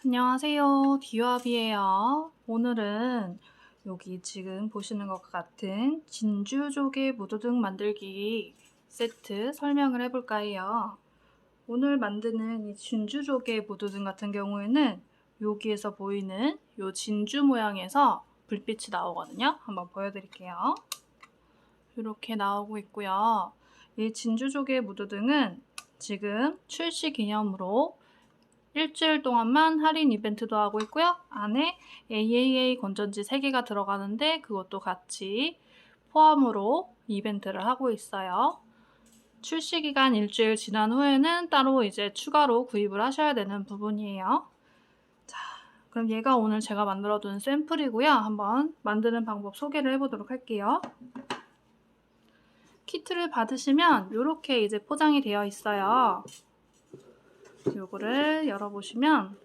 안녕하세요. 디와비예요. 오늘은 여기 지금 보시는 것 같은 진주조개 무드등 만들기 세트 설명을 해볼까 해요. 오늘 만드는 이 진주조개 무드등 같은 경우에는 여기에서 보이는 이 진주 모양에서 불빛이 나오거든요. 한번 보여드릴게요. 이렇게 나오고 있고요. 이 진주조개 무드등은 지금 출시 기념으로 일주일 동안만 할인 이벤트도 하고 있고요. 안에 AAA 건전지 3개가 들어가는데 그것도 같이 포함으로 이벤트를 하고 있어요. 출시 기간 일주일 지난 후에는 따로 이제 추가로 구입을 하셔야 되는 부분이에요. 자, 그럼 얘가 오늘 제가 만들어둔 샘플이고요. 한번 만드는 방법 소개를 해보도록 할게요. 키트를 받으시면 이렇게 이제 포장이 되어 있어요. 요거를 열어보시면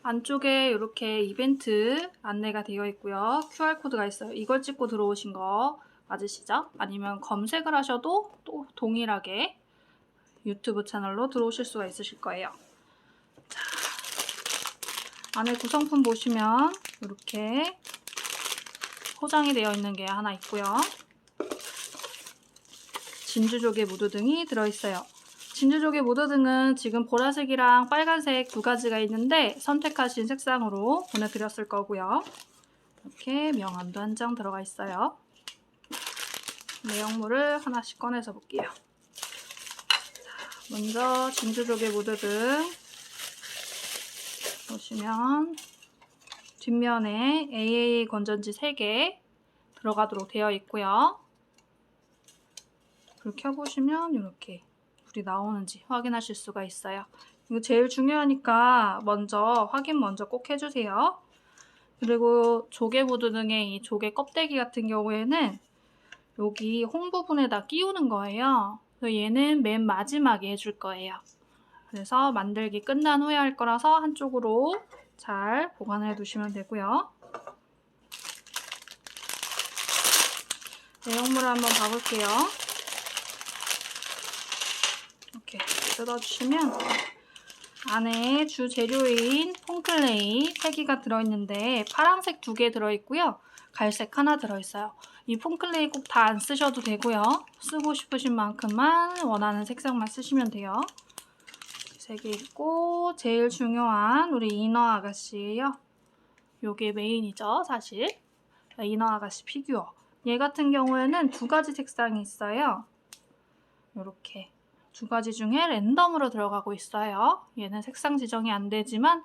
안쪽에 이렇게 이벤트 안내가 되어 있고요. QR코드가 있어요. 이걸 찍고 들어오신 거 맞으시죠? 아니면 검색을 하셔도 또 동일하게 유튜브 채널로 들어오실 수가 있으실 거예요. 자, 안에 구성품 보시면 이렇게 포장이 되어 있는 게 하나 있고요. 진주조개 무드등이 들어있어요. 진주조개 무드등은 지금 보라색이랑 빨간색 두 가지가 있는데 선택하신 색상으로 보내드렸을 거고요. 이렇게 명함도 한 장 들어가 있어요. 내용물을 하나씩 꺼내서 볼게요. 자, 먼저 진주조개 무드등 보시면 뒷면에 AAA 건전지 3개 들어가도록 되어 있고요. 불 켜보시면 이렇게 불이 나오는지 확인하실 수가 있어요. 이거 제일 중요하니까 확인 먼저 꼭 해주세요. 그리고 조개 무드등의 이 조개 껍데기 같은 경우에는 여기 홍 부분에다 끼우는 거예요. 그래서 얘는 맨 마지막에 해줄 거예요. 그래서 만들기 끝난 후에 할 거라서 한쪽으로 잘 보관해 두시면 되고요. 내용물을 한번 봐볼게요. 이렇게 뜯어주시면 안에 주 재료인 폼클레이 3개가 들어있는데 파란색 2개 들어있고요. 갈색 하나 들어있어요. 이 폼클레이 꼭 다 안 쓰셔도 되고요. 쓰고 싶으신 만큼만 원하는 색상만 쓰시면 돼요. 3개 있고 제일 중요한 우리 이너 아가씨예요. 요게 메인이죠, 사실. 이너 아가씨 피규어. 얘 같은 경우에는 2가지 색상이 있어요. 요렇게 2가지 중에 랜덤으로 들어가고 있어요. 얘는 색상 지정이 안 되지만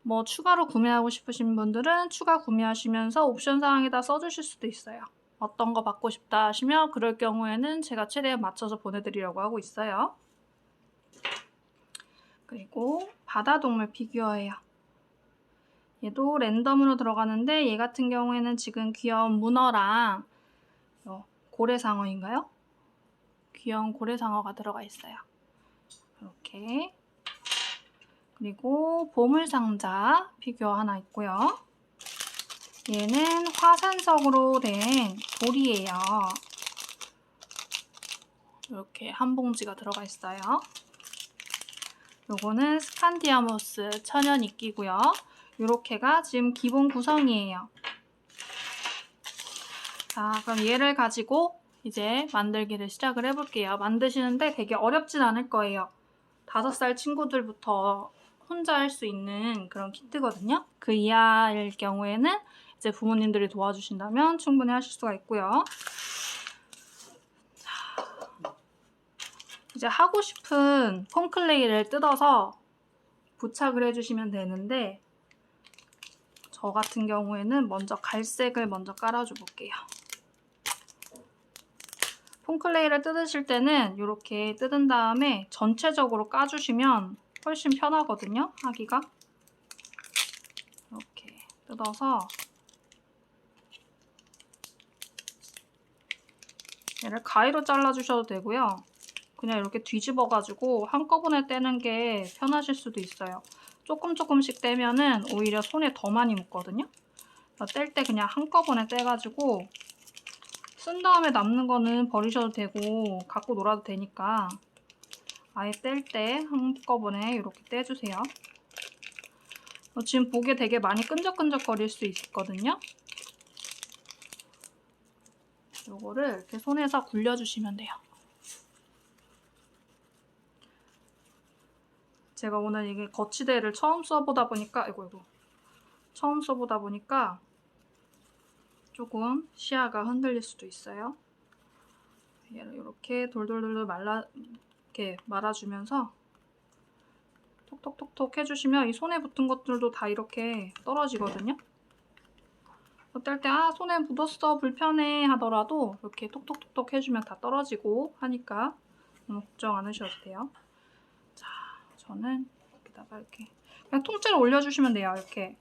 뭐 추가로 구매하고 싶으신 분들은 추가 구매하시면서 옵션 사항에다 써주실 수도 있어요. 어떤 거 받고 싶다 하시면 그럴 경우에는 제가 최대한 맞춰서 보내드리려고 하고 있어요. 그리고 바다동물 피규어예요. 얘도 랜덤으로 들어가는데 얘 같은 경우에는 지금 귀여운 문어랑 고래상어인가요? 귀여운 고래상어가 들어가 있어요. 이렇게. 그리고 보물상자 피규어 하나 있고요. 얘는 화산석으로 된 돌이에요. 이렇게 한 봉지가 들어가 있어요. 요거는 스칸디아모스 천연 이끼고요. 요렇게가 지금 기본 구성이에요. 자, 그럼 얘를 가지고 이제 만들기를 시작을 해볼게요. 만드시는데 되게 어렵진 않을 거예요. 5살 친구들부터 혼자 할 수 있는 그런 키트거든요. 그 이하일 경우에는 이제 부모님들이 도와주신다면 충분히 하실 수가 있고요. 자, 이제 하고 싶은 폼클레이를 뜯어서 부착을 해주시면 되는데 저 같은 경우에는 먼저 갈색을 먼저 깔아줘 볼게요. 폼클레이를 뜯으실 때는 이렇게 뜯은 다음에 전체적으로 까주시면 훨씬 편하거든요, 하기가. 이렇게 뜯어서 얘를 가위로 잘라주셔도 되고요. 그냥 이렇게 뒤집어가지고 한꺼번에 떼는 게 편하실 수도 있어요. 조금씩 떼면은 오히려 손에 더 많이 묻거든요. 뗄 때 그냥 한꺼번에 떼가지고 쓴 다음에 남는 거는 버리셔도 되고 갖고 놀아도 되니까 아예 뗄 때 한꺼번에 이렇게 떼주세요. 지금 보기에 되게 많이 끈적끈적 거릴 수 있거든요. 요거를 이렇게 손에서 굴려주시면 돼요. 제가 오늘 이게 거치대를 처음 써보다 보니까 처음 써보다 보니까 조금 시야가 흔들릴 수도 있어요. 얘를 이렇게 돌돌돌돌 이렇게 말아주면서 톡톡톡톡 해주시면 이 손에 붙은 것들도 다 이렇게 떨어지거든요. 어떨 때 손에 묻었어 불편해 하더라도 이렇게 톡톡톡톡 해주면 다 떨어지고 하니까 너무 걱정 안 하셔도 돼요. 자, 저는 여기다가 이렇게 그냥 통째로 올려주시면 돼요. 이렇게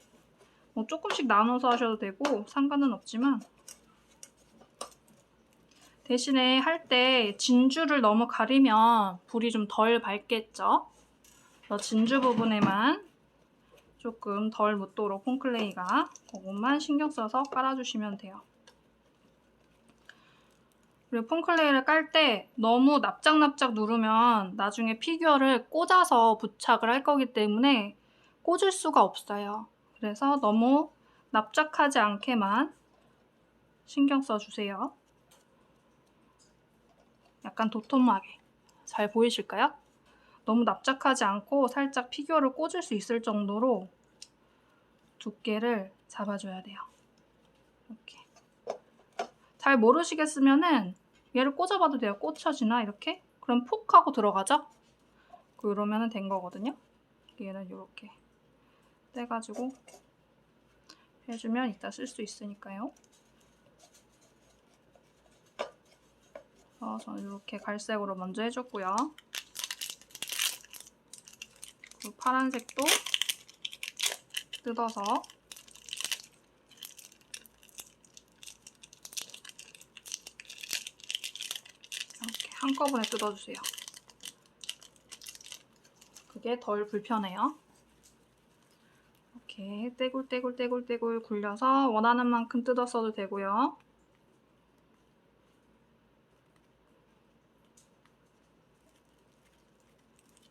뭐 조금씩 나눠서 하셔도 되고 상관은 없지만 대신에 할 때 진주를 너무 가리면 불이 좀 덜 밝겠죠. 그래서 진주 부분에만 조금 덜 묻도록 폼클레이가 그것만 신경 써서 깔아주시면 돼요. 그리고 폼클레이를 깔 때 너무 납작납작 누르면 나중에 피규어를 꽂아서 부착을 할 거기 때문에 꽂을 수가 없어요. 그래서 너무 납작하지 않게만 신경 써주세요. 약간 도톰하게. 잘 보이실까요? 너무 납작하지 않고 살짝 피규어를 꽂을 수 있을 정도로 두께를 잡아줘야 돼요. 이렇게. 잘 모르시겠으면은 얘를 꽂아봐도 돼요. 꽂혀지나 이렇게? 그럼 폭 하고 들어가죠? 그러면 된 거거든요. 얘는 이렇게 떼가지고 해주면 이따 쓸 수 있으니까요. 저는 이렇게 갈색으로 먼저 해줬고요. 그리고 파란색도 뜯어서 이렇게 한꺼번에 뜯어주세요. 그게 덜 불편해요. 이렇게 떼굴떼굴떼굴떼굴 굴려서 원하는 만큼 뜯었어도 되고요.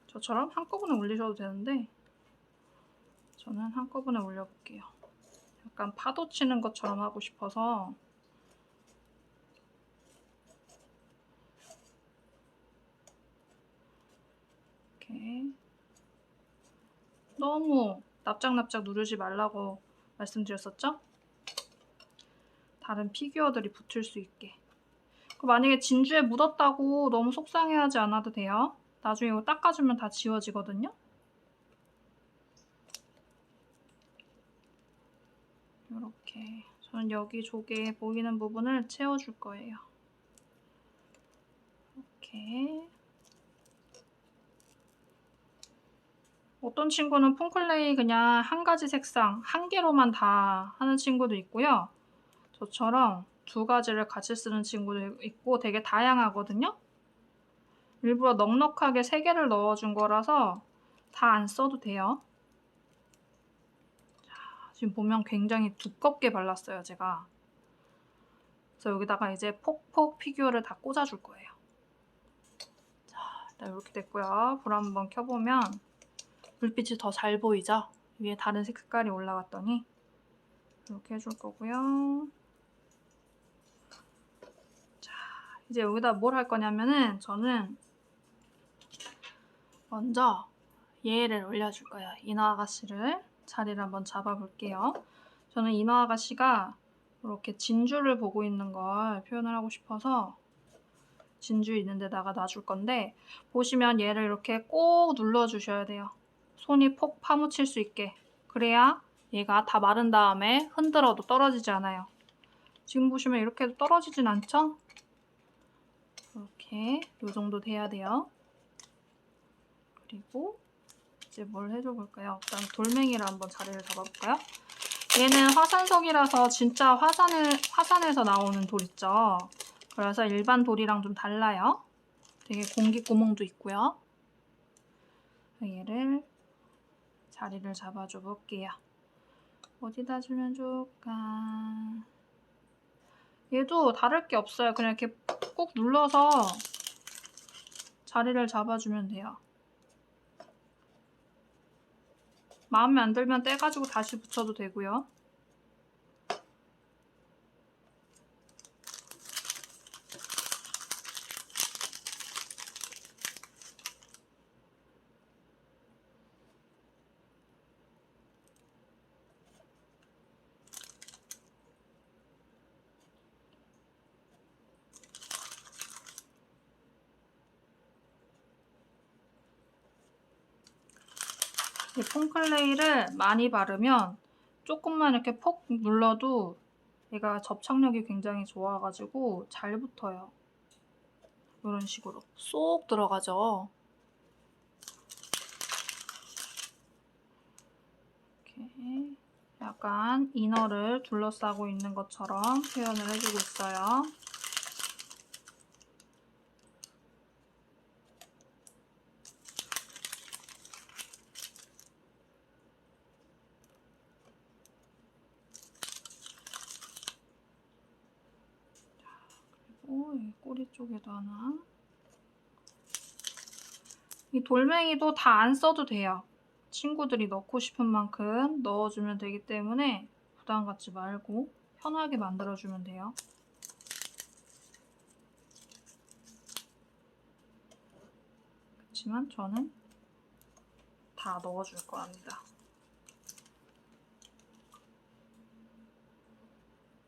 저처럼 한꺼번에 올리셔도 되는데 저는 한꺼번에 올려볼게요. 약간 파도 치는 것처럼 하고 싶어서 이렇게 너무 납작납작 누르지 말라고 말씀드렸었죠? 다른 피규어들이 붙을 수 있게. 만약에 진주에 묻었다고 너무 속상해하지 않아도 돼요. 나중에 이거 닦아주면 다 지워지거든요. 이렇게 저는 여기 조개 보이는 부분을 채워줄 거예요. 이렇게. 어떤 친구는 폼클레이 그냥 한 가지 색상 한 개로만 다 하는 친구도 있고요. 저처럼 두 가지를 같이 쓰는 친구도 있고 되게 다양하거든요. 일부러 넉넉하게 3개를 넣어준 거라서 다 안 써도 돼요. 자, 지금 보면 굉장히 두껍게 발랐어요, 제가. 그래서 여기다가 이제 폭폭 피규어를 다 꽂아줄 거예요. 자, 일단 이렇게 됐고요. 불 한번 켜보면 불빛이 더 잘 보이죠? 위에 다른 색깔이 올라갔더니 이렇게 해줄 거고요. 자, 이제 여기다 뭘 할 거냐면은 저는 먼저 얘를 올려줄 거예요. 인어 아가씨를 자리를 한번 잡아볼게요. 저는 인어 아가씨가 이렇게 진주를 보고 있는 걸 표현을 하고 싶어서 진주 있는 데다가 놔줄 건데 보시면 얘를 이렇게 꼭 눌러주셔야 돼요. 손이 폭 파묻힐 수 있게. 그래야 얘가 다 마른 다음에 흔들어도 떨어지지 않아요. 지금 보시면 이렇게 해도 떨어지진 않죠? 이렇게 이 정도 돼야 돼요. 그리고 이제 뭘 해줘 볼까요? 일단 돌멩이를 한번 자리를 잡아볼까요? 얘는 화산석이라서 진짜 화산에서 나오는 돌 있죠? 그래서 일반 돌이랑 좀 달라요. 되게 공기 구멍도 있고요. 얘를 자리를 잡아줘 볼게요. 어디다 주면 좋을까? 얘도 다를 게 없어요. 그냥 이렇게 꾹 눌러서 자리를 잡아주면 돼요. 마음에 안 들면 떼가지고 다시 붙여도 되고요. 이 폼클레이를 많이 바르면 조금만 이렇게 폭 눌러도 얘가 접착력이 굉장히 좋아가지고 잘 붙어요. 이런 식으로 쏙 들어가죠. 이렇게 약간 이너를 둘러싸고 있는 것처럼 표현을 해주고 있어요. 그리고 이 꼬리 쪽에도 하나. 이 돌멩이도 다 안 써도 돼요. 친구들이 넣고 싶은 만큼 넣어주면 되기 때문에 부담 갖지 말고 편하게 만들어주면 돼요. 그렇지만 저는 다 넣어줄 거랍니다.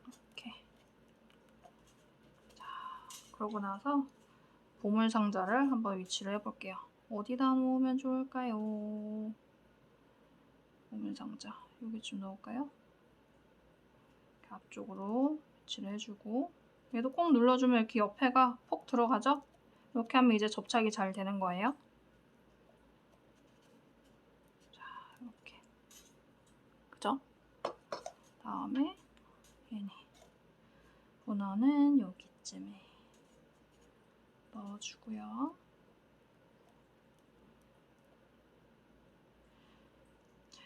이렇게. 자, 그러고 나서 보물 상자를 한번 위치를 해볼게요. 어디다 놓으면 좋을까요? 보물 상자 여기쯤 넣을까요? 이렇게 앞쪽으로 위치를 해주고 얘도 꼭 눌러주면 이렇게 옆에가 폭 들어가죠? 이렇게 하면 이제 접착이 잘 되는 거예요. 자, 이렇게. 그죠? 다음에 얘네 문어는 여기쯤에 넣어주고요.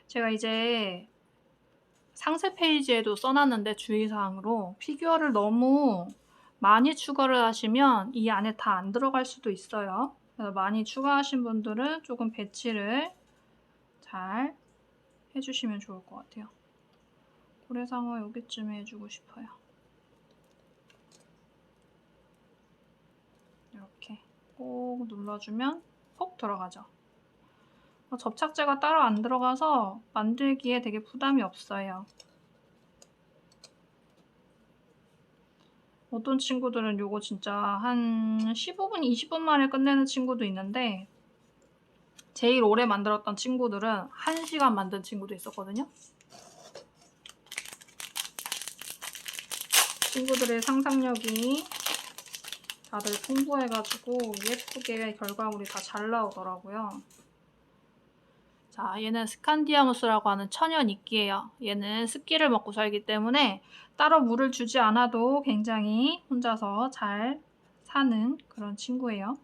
제가 이제 상세 페이지에도 써놨는데 주의사항으로 피규어를 너무 많이 추가를 하시면 이 안에 다 안 들어갈 수도 있어요. 그래서 많이 추가하신 분들은 조금 배치를 잘 해주시면 좋을 것 같아요. 고래상어 여기쯤에 해주고 싶어요. 이렇게 꼭 눌러주면 폭 들어가죠. 접착제가 따로 안 들어가서 만들기에 되게 부담이 없어요. 어떤 친구들은 요거 진짜 한 15분, 20분 만에 끝내는 친구도 있는데 제일 오래 만들었던 친구들은 1시간 만든 친구도 있었거든요. 친구들의 상상력이 다들 풍부해가지고 예쁘게 결과물이 다 잘 나오더라고요. 자, 얘는 스칸디아무스라고 하는 천연 이끼예요. 얘는 습기를 먹고 살기 때문에 따로 물을 주지 않아도 굉장히 혼자서 잘 사는 그런 친구예요.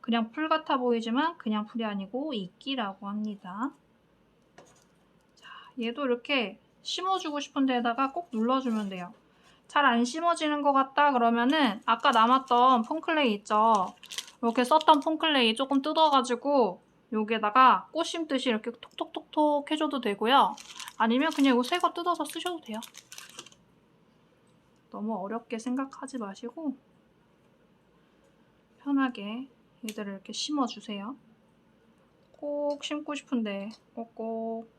그냥 풀 같아 보이지만 그냥 풀이 아니고 이끼라고 합니다. 자, 얘도 이렇게 심어주고 싶은 데다가 꼭 눌러주면 돼요. 잘 안 심어지는 것 같다 그러면은 아까 남았던 폼클레이 있죠? 이렇게 썼던 폼클레이 조금 뜯어가지고 여기에다가 꽃 심듯이 이렇게 톡톡톡톡 해줘도 되고요. 아니면 그냥 이거 새 거 뜯어서 쓰셔도 돼요. 너무 어렵게 생각하지 마시고 편하게 얘들을 이렇게 심어주세요. 꼭 심고 싶은데 꼭꼭.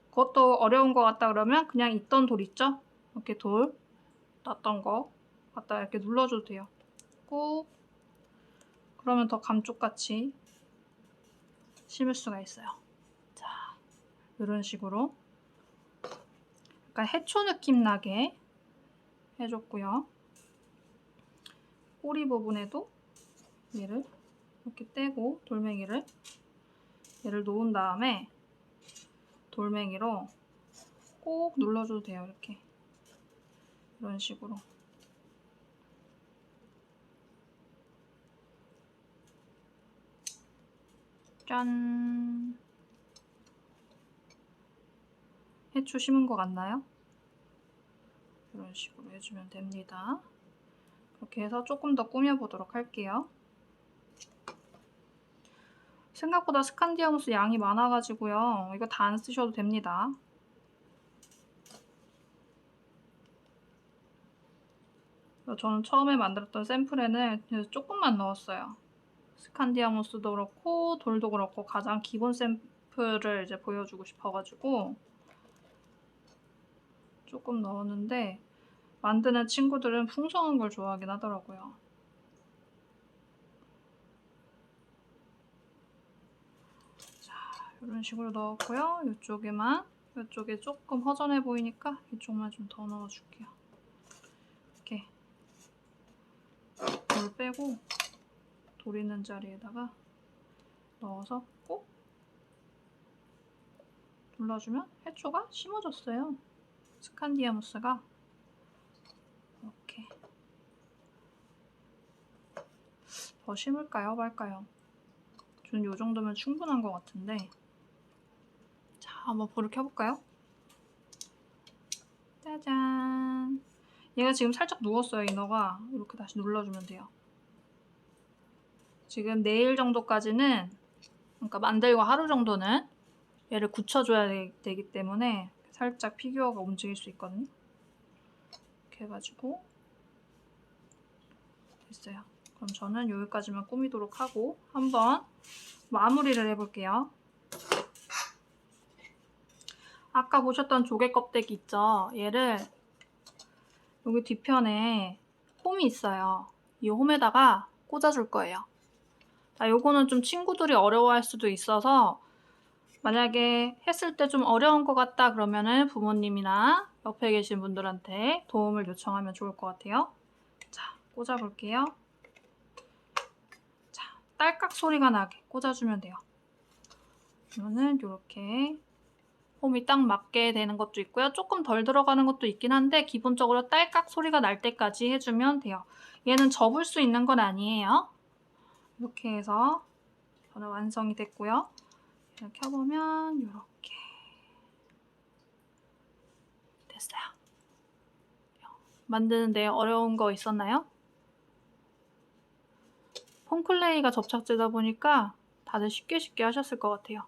그것도 어려운 것 같다 그러면 그냥 있던 돌 있죠? 이렇게 돌 놨던 거 갖다 이렇게 눌러줘도 돼요. 꾹. 그러면 더 감쪽같이 심을 수가 있어요. 자, 이런 식으로 약간 해초 느낌 나게 해줬고요. 꼬리 부분에도 얘를 이렇게 떼고 돌멩이를 얘를 놓은 다음에 돌멩이로 꼭 눌러줘도 돼요. 이렇게 이런 식으로. 짠! 해초 심은 것 같나요? 이런 이런 식으로 해주면 됩니다. 그렇게 해서 조금 더 꾸며보도록 할게요. 생각보다 스칸디아무스 양이 많아가지고요. 이거 다 안 쓰셔도 됩니다. 저는 처음에 만들었던 샘플에는 조금만 넣었어요. 스칸디아무스도 그렇고 돌도 그렇고 가장 기본 샘플을 이제 보여주고 싶어가지고 조금 넣었는데 만드는 친구들은 풍성한 걸 좋아하긴 하더라고요. 자, 이런 식으로 넣었고요. 이쪽에 조금 허전해 보이니까 이쪽만 좀 더 넣어줄게요. 이렇게 돌 빼고 돌 있는 자리에다가 넣어서 꼭 눌러주면 해초가 심어졌어요. 스칸디아무스가 이렇게 더 심을까요? 말까요? 저는 이 정도면 충분한 것 같은데. 자, 한번 불을 켜볼까요? 짜잔. 얘가 지금 살짝 누웠어요, 이너가. 이렇게 다시 눌러주면 돼요. 지금 내일 정도까지는, 그러니까 만들고 하루 정도는 얘를 굳혀줘야 되기 때문에 살짝 피규어가 움직일 수 있거든요. 이렇게 해가지고 됐어요. 그럼 저는 여기까지만 꾸미도록 하고 한번 마무리를 해볼게요. 아까 보셨던 조개 껍데기 있죠? 얘를 여기 뒤편에 홈이 있어요. 이 홈에다가 꽂아줄 거예요. 자, 요거는 좀 친구들이 어려워할 수도 있어서 만약에 했을 때 좀 어려운 것 같다 그러면은 부모님이나 옆에 계신 분들한테 도움을 요청하면 좋을 것 같아요. 자, 꽂아볼게요. 자, 딸깍 소리가 나게 꽂아주면 돼요. 그러면은 이렇게 홈이 딱 맞게 되는 것도 있고요. 조금 덜 들어가는 것도 있긴 한데 기본적으로 딸깍 소리가 날 때까지 해주면 돼요. 얘는 접을 수 있는 건 아니에요. 이렇게 해서 저는 완성이 됐고요. 이렇게 켜보면 이렇게 됐어요. 만드는데 어려운 거 있었나요? 폼클레이가 접착제다 보니까 다들 쉽게 하셨을 것 같아요.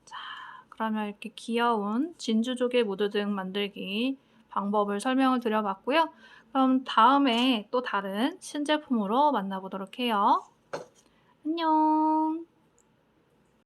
자, 그러면 이렇게 귀여운 진주조개 무드등 만들기 방법을 설명을 드려봤고요. 그럼 다음에 또 다른 신제품으로 만나보도록 해요. 안녕.